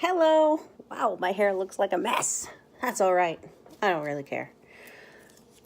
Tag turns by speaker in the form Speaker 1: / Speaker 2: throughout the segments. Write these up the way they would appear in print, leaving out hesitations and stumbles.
Speaker 1: Hello. Wow, my hair looks like a mess. That's all right. I don't really care.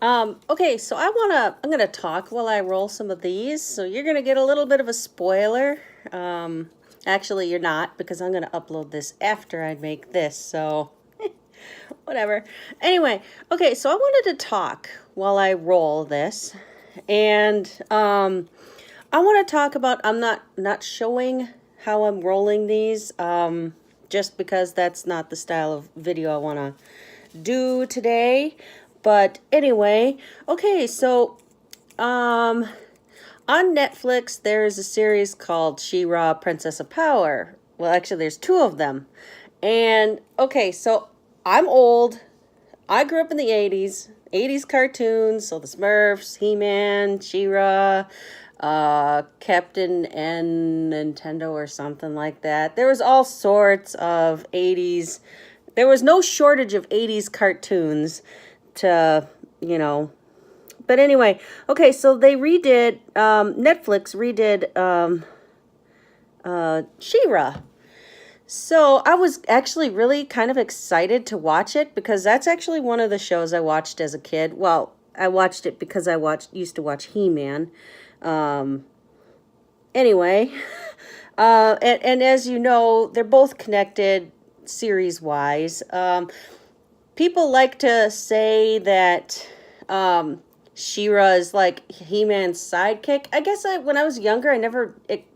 Speaker 1: Okay, so I'm gonna talk while I roll some of these. So you're gonna get a little bit of a spoiler. Actually, you're not, because I'm gonna upload this after I make this. So whatever. Anyway, okay, so I wanted to talk while I roll this, and I want to talk about. I'm not showing how I'm rolling these. Just because that's not the style of video I want to do today. But anyway, okay, so on Netflix there's a series called She-Ra, Princess of Power. Well, actually there's two of them. And okay, so I'm old. I grew up in the 80s cartoons, so the Smurfs, HeMan, She-Ra, Captain and Nintendo or something like that. There was all sorts of 80s. There was no shortage of 80s cartoons to, But anyway, okay, so they redid, Netflix redid She-Ra. So I was actually really kind of excited to watch it because that's actually one of the shows I watched as a kid. Well, I watched it because I used to watch HeMan. Anyway, and as you know, they're both connected series-wise. People like to say that She-Ra is like He-Man's sidekick. I guess when I was younger, I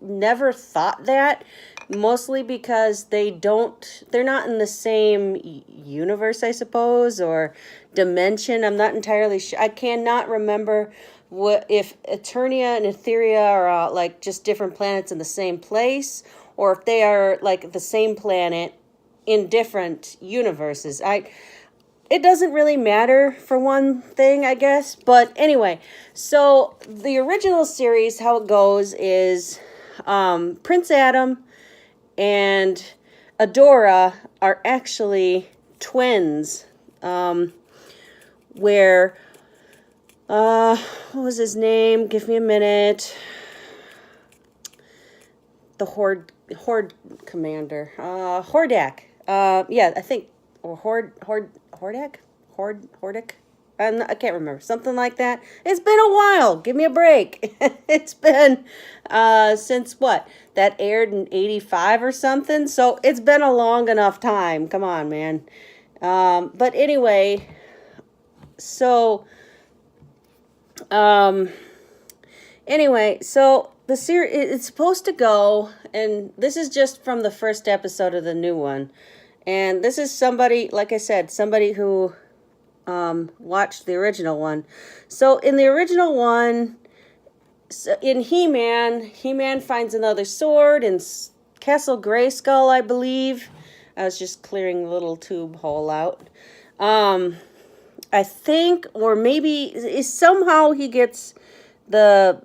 Speaker 1: never thought that, mostly because they're not in the same universe, I suppose, or dimension. I'm not entirely sure. I cannot remember if Eternia and Etheria are like just different planets in the same place, or if they are like the same planet in different universes. It doesn't really matter for one thing, I guess. But anyway, so the original series, how it goes is Prince Adam and Adora are actually twins, where what was his name? Give me a minute. The Horde commander. Hordak. Yeah, I think, or Hordak? Hordak? I can't remember. Something like that. It's been a while. Give me a break. It's been since what? That aired in 85 or something. So it's been a long enough time. Come on, man. But anyway, so the series, it's supposed to go, and this is just from the first episode of the new one. And this is somebody, like I said, somebody who watched the original one. So in the original one, in He-Man finds another sword in Castle Grayskull, I believe. I was just clearing the little tube hole out. I think, or maybe somehow he gets the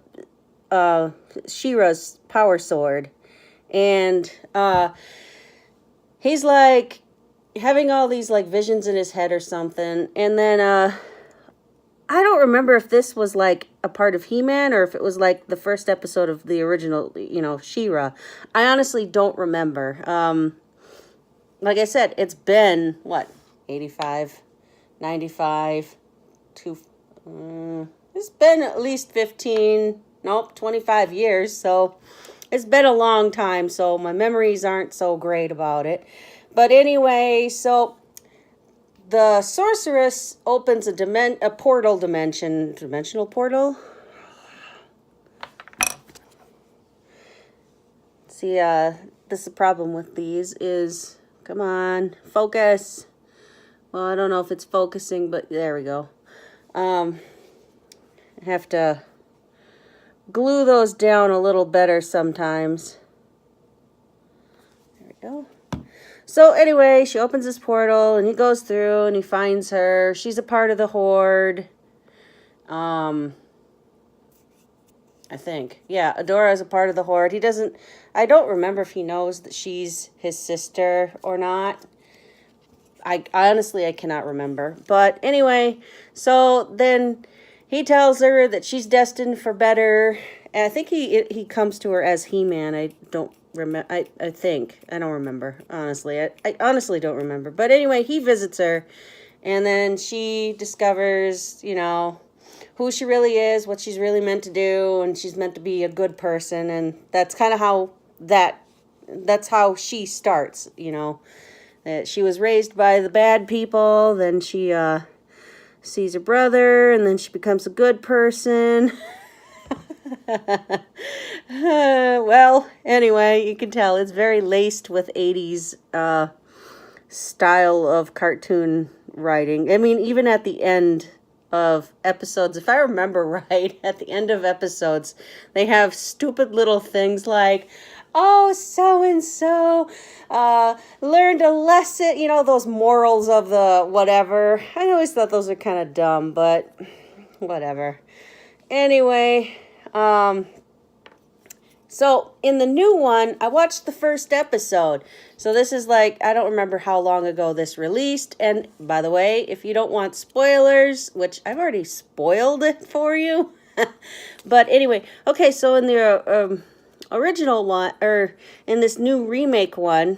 Speaker 1: She-Ra's power sword, and he's like having all these like visions in his head or something, and then I don't remember if this was like a part of He-Man or if it was like the first episode of the original, She-Ra. I honestly don't remember. Like I said, it's been what, 85, 95, it's been at least 25 years, so it's been a long time, so my memories aren't so great about it. But anyway, so the sorceress opens a dimensional portal. See, this is the problem with these is, come on, focus. Well, I don't know if it's focusing, but there we go. I have to glue those down a little better sometimes. There we go. So anyway, she opens this portal and he goes through and he finds her. She's a part of the Horde. I think. Yeah, Adora is a part of the Horde. I don't remember if he knows that she's his sister or not. I honestly cannot remember. But anyway, so then he tells her that she's destined for better. And I think he comes to her as He-Man. I don't I think. I don't remember, honestly. I honestly don't remember. But anyway, he visits her, and then she discovers, who she really is, what she's really meant to do, and she's meant to be a good person, and that's kind of how that's how she starts, that she was raised by the bad people, then she sees her brother, and then she becomes a good person. Well, anyway, you can tell it's very laced with 80s style of cartoon writing. I mean, even at the end of episodes, if I remember right, at the end of episodes, they have stupid little things like, oh, so-and-so learned a lesson, those morals of the whatever. I always thought those were kind of dumb, but whatever. Anyway, so in the new one, I watched the first episode. So this is I don't remember how long ago this released. And by the way, if you don't want spoilers, which I've already spoiled it for you. But anyway, okay, so in the original one, or in this new remake one,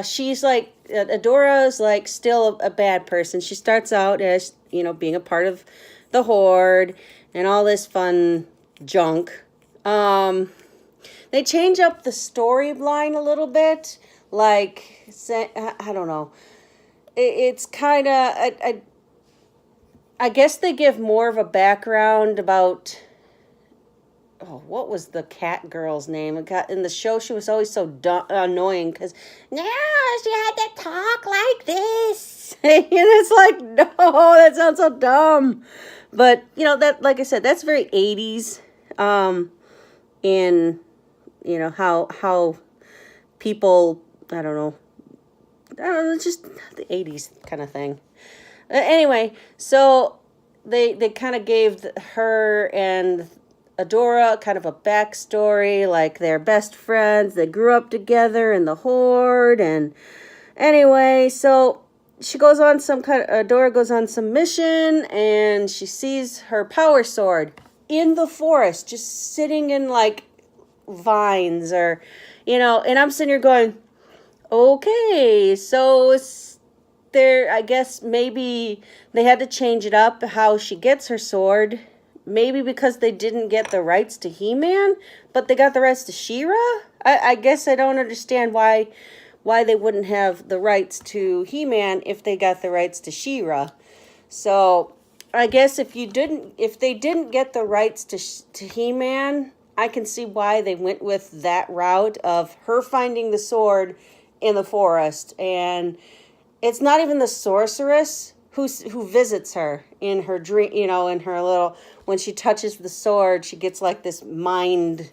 Speaker 1: she's Adora's still a bad person. She starts out as, being a part of the Horde and all this fun junk. They change up the storyline a little bit. I don't know. It's kind of, I guess they give more of a background about, what was the cat girl's name? In the show, she was always so annoying because, no, she had to talk like this. And it's no, that sounds so dumb. But, that, like I said, that's very 80s in, how people, I don't know, just the 80s kind of thing. Anyway, so they kind of gave her and Adora kind of a backstory, they're best friends, they grew up together in the Horde, and anyway, so she goes on Adora goes on some mission, and she sees her power sword in the forest, just sitting in vines, or, and I'm sitting here going, okay, so there, I guess maybe they had to change it up, how she gets her sword. Maybe because they didn't get the rights to HeMan, but they got the rights to She-Ra? I guess I don't understand why they wouldn't have the rights to HeMan if they got the rights to She-Ra. So I guess if they didn't get the rights to HeMan, I can see why they went with that route of her finding the sword in the forest. And it's not even the sorceress who visits her in her dream, in her little, when she touches the sword, she gets this mind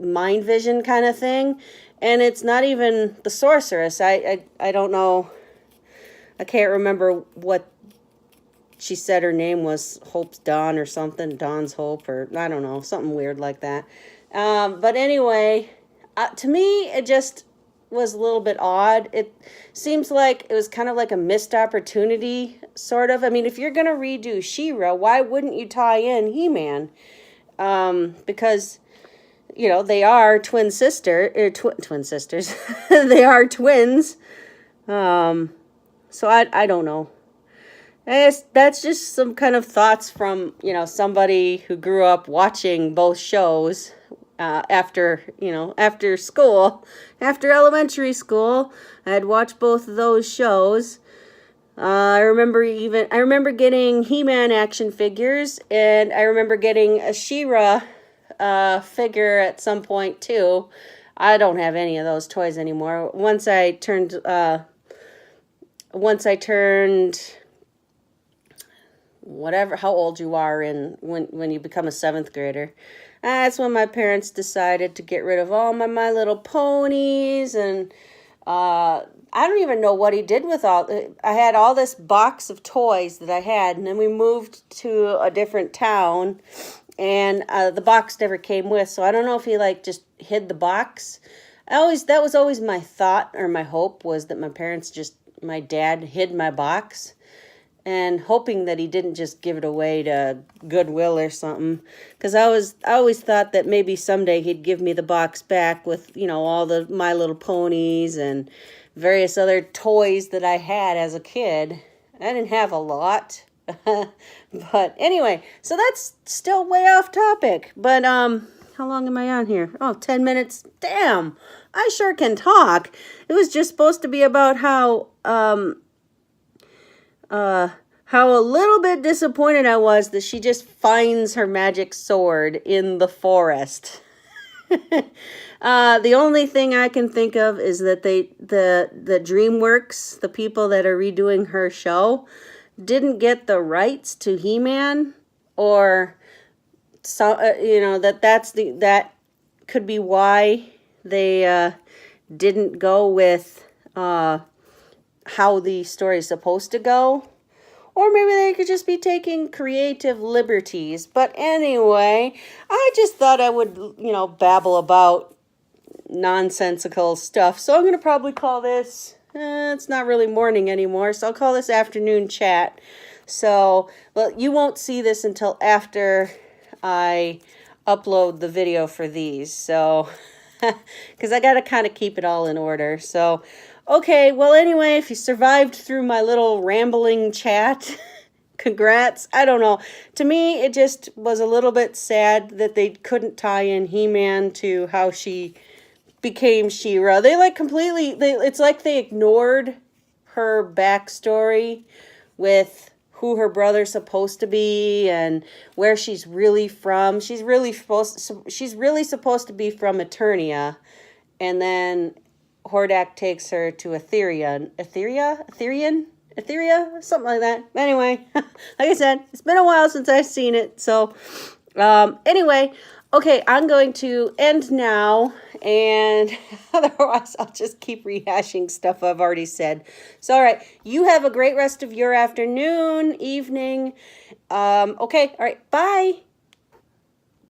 Speaker 1: vision kind of thing. And it's not even the sorceress. I don't know. I can't remember what she said her name was, Hope's Dawn or something, Dawn's Hope, or I don't know, something weird like that. But anyway, to me, it just was a little bit odd. It seems like it was kind of like a missed opportunity, sort of. I mean, if you're going to redo She-Ra, why wouldn't you tie in He-Man? Because, they are twin sisters. They are twins. So I don't know. That's just some kind of thoughts from, somebody who grew up watching both shows. After school, after elementary school, I'd watch both of those shows. I remember getting He-Man action figures, and I remember getting a She-Ra figure at some point too. I don't have any of those toys anymore. Once I turned whatever, how old you are when you become a 7th grader. That's when my parents decided to get rid of all my Little Ponies, and I don't even know what he did with I had all this box of toys that I had, and then we moved to a different town, and the box never came with, so I don't know if he just hid the box. That was always my thought, or my hope, was that my dad hid my box. and hoping that he didn't just give it away to Goodwill or something. Because I always thought that maybe someday he'd give me the box back with, you know, all the My Little Ponies and various other toys that I had as a kid. I didn't have a lot. But anyway, so that's still way off topic. But how long am I on here? Oh, 10 minutes. Damn, I sure can talk. It was just supposed to be about how a little bit disappointed I was that she just finds her magic sword in the forest. The only thing I can think of is that the DreamWorks, the people that are redoing her show, didn't get the rights to HeMan, or so you know, that could be why they didn't go with how the story is supposed to go. Or maybe they could just be taking creative liberties. But anyway, I just thought I would, you know, babble about nonsensical stuff. So I'm going to probably call this, it's not really morning anymore, so I'll call this afternoon chat. So, well, you won't see this until after I upload the video for these. So, because I got to kind of keep it all in order. So, okay, well, anyway, if you survived through my little rambling chat, congrats. I don't know. To me, it just was a little bit sad that they couldn't tie in He-Man to how she became She-Ra. They like completely, it's like they ignored her backstory with who her brother's supposed to be and where she's really from. She's really supposed to be from Eternia, and then Hordak takes her to Etheria, something like that. Anyway, like I said, it's been a while since I've seen it. So, anyway, okay, I'm going to end now, and otherwise I'll just keep rehashing stuff I've already said. So, all right, you have a great rest of your afternoon, evening. Okay, all right, bye.